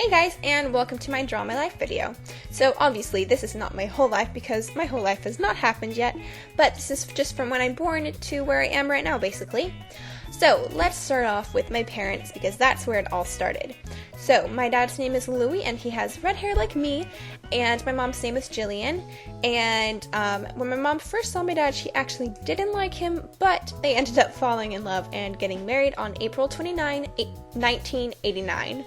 Hey guys, and welcome to my Draw My Life video. So obviously this is not my whole life because my whole life has not happened yet, but this is just from when I'm born to where I am right now basically. So let's start off with my parents because that's where it all started. So my dad's name is Louis and he has red hair like me, and my mom's name is Jillian. And when my mom first saw my dad, she actually didn't like him, but they ended up falling in love and getting married on April 29, 1989.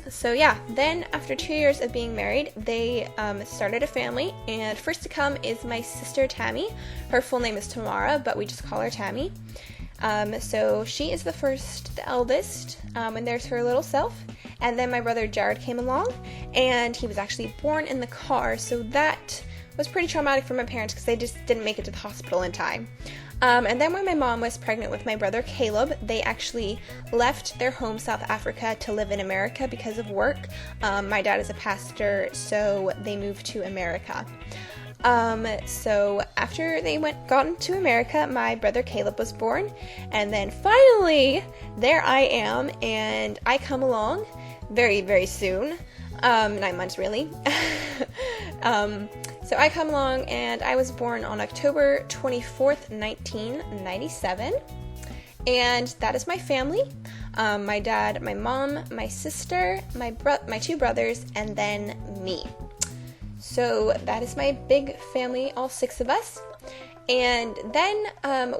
So yeah, then after 2 years of being married, they started a family, and first to come is my sister Tammy. Her full name is Tamara, but we just call her Tammy. So she is the eldest, and there's her little self. And then my brother Jared came along, and he was actually born in the car, so that was pretty traumatic for my parents because they just didn't make it to the hospital in time. And then when my mom was pregnant with my brother Caleb, they actually left their home, South Africa, to live in America because of work. My dad is a pastor, so they moved to America. So after they got to America, my brother Caleb was born, and then finally, there I am, and I come along very, very soon, 9 months really. So I come along, and I was born on October 24th, 1997, and that is my family. My dad, my mom, my sister, my two brothers, and then me. So that is my big family, all 6 of us. And then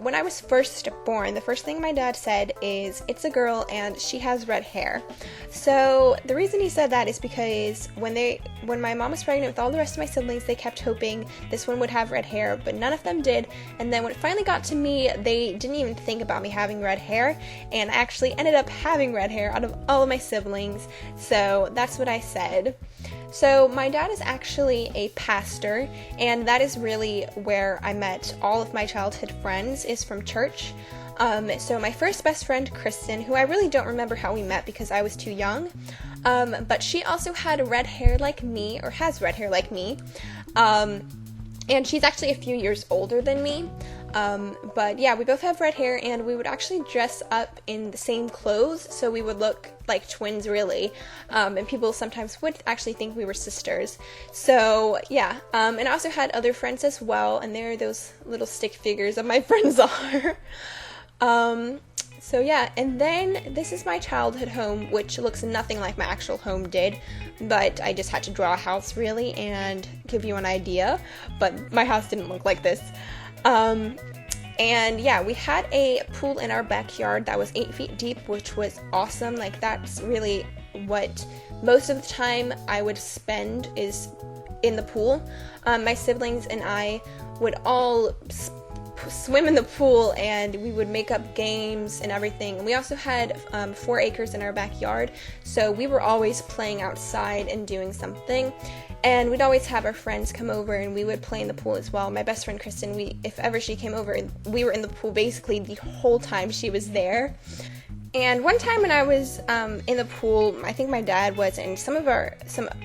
when I was first born, the first thing my dad said is, "It's a girl and she has red hair." So the reason he said that is because when my mom was pregnant with all the rest of my siblings, they kept hoping this one would have red hair, but none of them did. And then when it finally got to me, they didn't even think about me having red hair, and I actually ended up having red hair out of all of my siblings. So that's what I said. So my dad is actually a pastor, and that is really where I met all of my childhood friends, is from church. So my first best friend, Kristen, who I really don't remember how we met because I was too young, but she also had red hair like me, or has red hair like me, and she's actually a few years older than me. But yeah, we both have red hair, and we would actually dress up in the same clothes, so we would look like twins really, and people sometimes would actually think we were sisters. So yeah, and I also had other friends as well, and there those little stick figures of my friends are. So yeah, and then this is my childhood home, which looks nothing like my actual home did, but I just had to draw a house really and give you an idea, but my house didn't look like this. And yeah, we had a pool in our backyard that was 8 feet deep, which was awesome. Like, that's really what most of the time I would spend, is in the pool. My siblings and I would all swim in the pool, and we would make up games and everything. And we also had 4 acres in our backyard, so we were always playing outside and doing something. And we'd always have our friends come over, and we would play in the pool as well. My best friend Kristen, if ever she came over, we were in the pool basically the whole time she was there. And one time when I was in the pool, I think my dad was, and some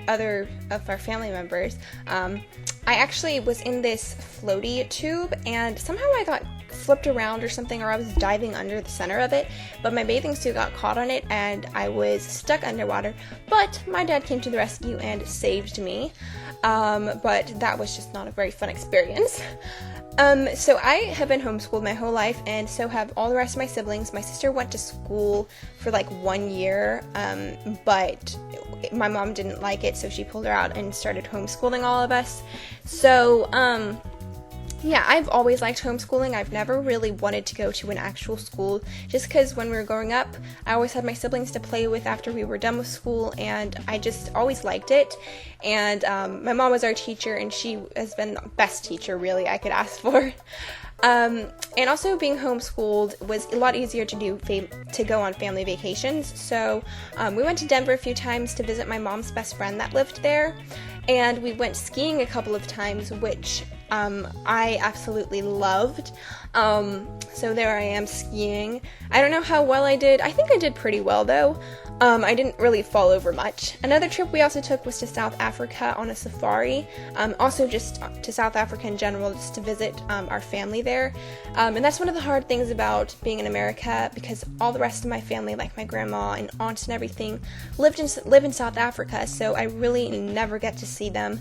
other of our family members, I actually was in this floaty tube, and somehow I got flipped around or something, or I was diving under the center of it, but my bathing suit got caught on it, and I was stuck underwater. But my dad came to the rescue and saved me, but that was just not a very fun experience. So I have been homeschooled my whole life, and so have all the rest of my siblings. My sister went to school for like 1 year, but my mom didn't like it, so she pulled her out and started homeschooling all of us. So, yeah, I've always liked homeschooling. I've never really wanted to go to an actual school, just because when we were growing up, I always had my siblings to play with after we were done with school, and I just always liked it. And my mom was our teacher, and she has been the best teacher really I could ask for. And also being homeschooled was a lot easier to go on family vacations. So we went to Denver a few times to visit my mom's best friend that lived there, and we went skiing a couple of times, which I absolutely loved. So there I am skiing. I don't know how well I did. I think I did pretty well though. I didn't really fall over much. Another trip we also took was to South Africa on a safari. Also just to South Africa in general, just to visit our family there. And that's one of the hard things about being in America, because all the rest of my family, like my grandma and aunts and everything, live in South Africa, so I really never get to see them.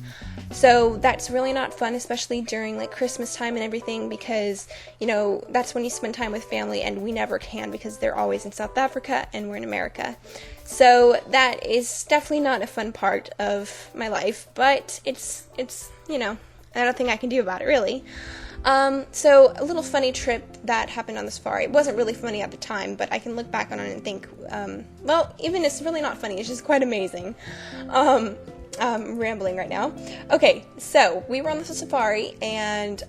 So that's really not fun, especially during like Christmas time and everything, because, you know, that's when you spend time with family, and we never can because they're always in South Africa and we're in America. So that is definitely not a fun part of my life, but it's you know, I don't think I can do about it really. So a little funny trip that happened on the safari. It wasn't really funny at the time, but I can look back on it and think, well, even it's really not funny, it's just quite amazing. Rambling right now. Okay, so we were on the safari, and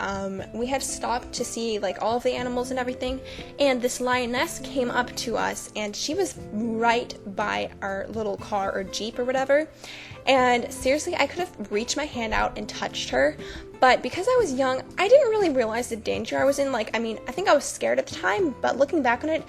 we had stopped to see like all of the animals and everything, and this lioness came up to us, and she was right by our little car or Jeep or whatever, and seriously, I could have reached my hand out and touched her, but because I was young, I didn't really realize the danger I was in. Like, I mean, I think I was scared at the time, but looking back on it,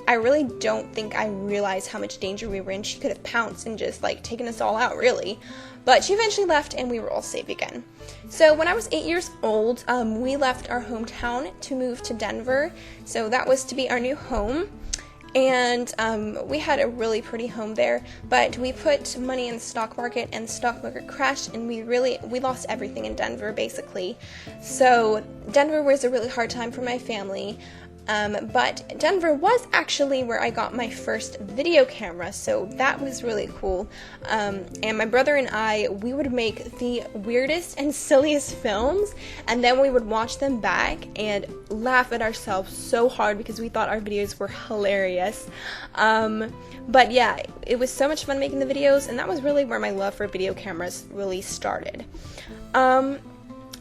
I really don't think I realized how much danger we were in. She could have pounced and just like taken us all out, really. But she eventually left, and we were all safe again. So when I was 8 years old, we left our hometown to move to Denver. So that was to be our new home. And we had a really pretty home there, but we put money in the stock market, and the stock market crashed, and we lost everything in Denver, basically. So Denver was a really hard time for my family. But Denver was actually where I got my first video camera, so that was really cool. And my brother and I, we would make the weirdest and silliest films, and then we would watch them back and laugh at ourselves so hard because we thought our videos were hilarious. But yeah, it was so much fun making the videos, and that was really where my love for video cameras really started.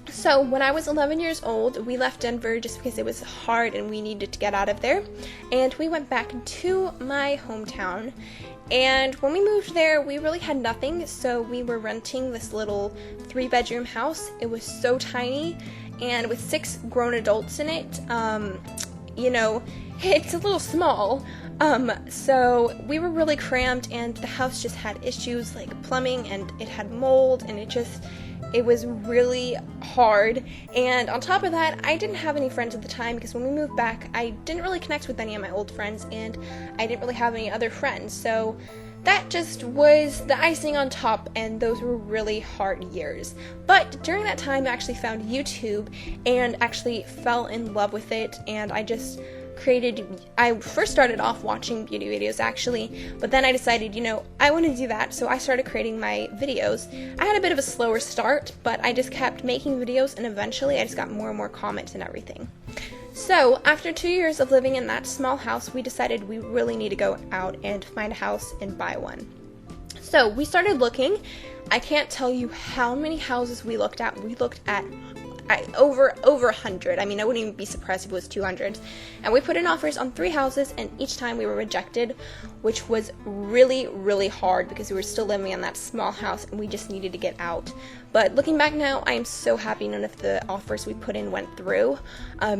So when I was 11 years old, we left Denver just because it was hard and we needed to get out of there, and we went back to my hometown. And when we moved there, we really had nothing, so we were renting this little 3-bedroom house. It was so tiny, and with 6 grown adults in it, you know, it's a little small. So we were really cramped, and the house just had issues like plumbing, and it had mold, and it was really hard. And on top of that, I didn't have any friends at the time, because when we moved back, I didn't really connect with any of my old friends, and I didn't really have any other friends. So that just was the icing on top, and those were really hard years. But during that time, I actually found YouTube and actually fell in love with it, and I first started off watching beauty videos actually, but then I decided, you know, I want to do that, so I started creating my videos. I had a bit of a slower start, but I just kept making videos, and eventually I just got more and more comments and everything. So after 2 years of living in that small house, we decided we really need to go out and find a house and buy one. So we started looking. I can't tell you how many houses we looked at. We looked at over 100. I mean, I wouldn't even be surprised if it was 200. And we put in offers on 3 houses, and each time we were rejected, which was really, really hard because we were still living in that small house and we just needed to get out. But looking back now, I am so happy none of the offers we put in went through,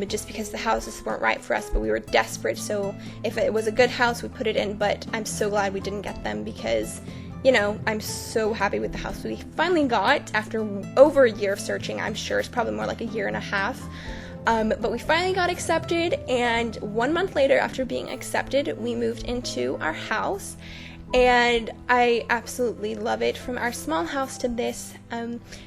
just because the houses weren't right for us, but we were desperate. So if it was a good house, we put it in, but I'm so glad we didn't get them, because you know, I'm so happy with the house we finally got after over a year of searching. I'm sure it's probably more like a year and a half. But we finally got accepted, and 1 month later, after being accepted, we moved into our house, and I absolutely love it. From our small house to this,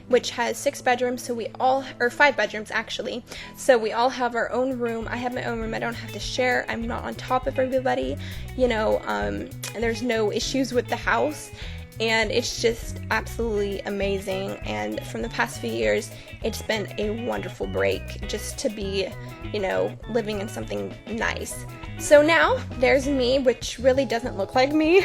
which has 6 bedrooms, or 5 bedrooms actually, so we all have our own room. I have my own room. I don't have to share. I'm not on top of everybody, you know, and there's no issues with the house. And it's just absolutely amazing, and from the past few years, it's been a wonderful break just to be, you know, living in something nice. So now, there's me, which really doesn't look like me.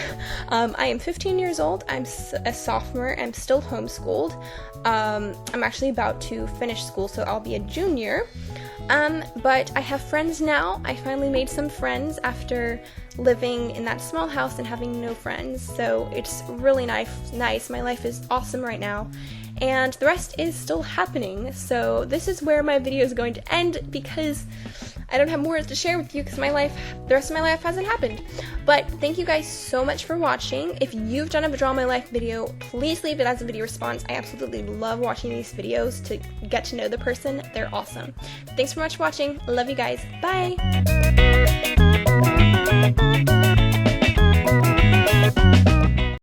I am 15 years old, I'm a sophomore, I'm still homeschooled. I'm actually about to finish school, so I'll be a junior. But I have friends now. I finally made some friends after living in that small house and having no friends, so it's really nice. My life is awesome right now, and the rest is still happening. So this is where my video is going to end, because I don't have more to share with you because the rest of my life hasn't happened. But thank you guys so much for watching. If you've done a Draw My Life video, please leave it as a video response. I absolutely love watching these videos to get to know the person. They're awesome. Thanks so much for watching. Love you guys. Bye.